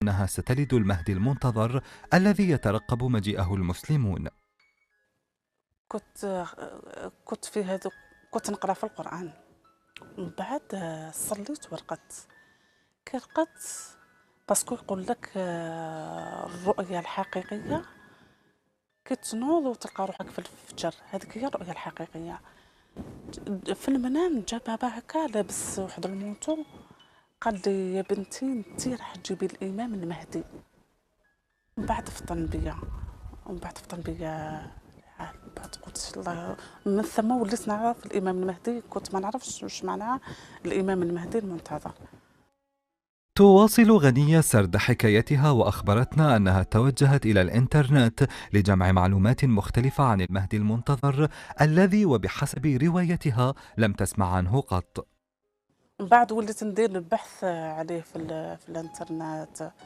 أنها ستلد المهدي المنتظر الذي يترقب مجيئه المسلمون. كنت كنت في هذوك كنت نقرا في القرآن، من بعد صليت ورقدت. كي رقدت باسكو يقول لك الرؤيا الحقيقية كي تنوض وتلقى روحك في الفجر، هذيك هي الرؤيا الحقيقية. في المنام جا بابا هكا لابس واحد المونطو، قال لي يا بنتي انتي راح تجيبي الإمام المهدي. من بعد فطن بيا، ومن بعد فطن بيا بعد قلت الله. من ثم وليت نعرف الإمام المهدي، كنت ما نعرفش واش معناها الإمام المهدي المنتظر. تواصل غنية سرد حكايتها وأخبرتنا أنها توجهت إلى الإنترنت لجمع معلومات مختلفة عن المهدي المنتظر الذي وبحسب روايتها لم تسمع عنه قط. من بعد وليت ندير البحث عليه في الانترنت.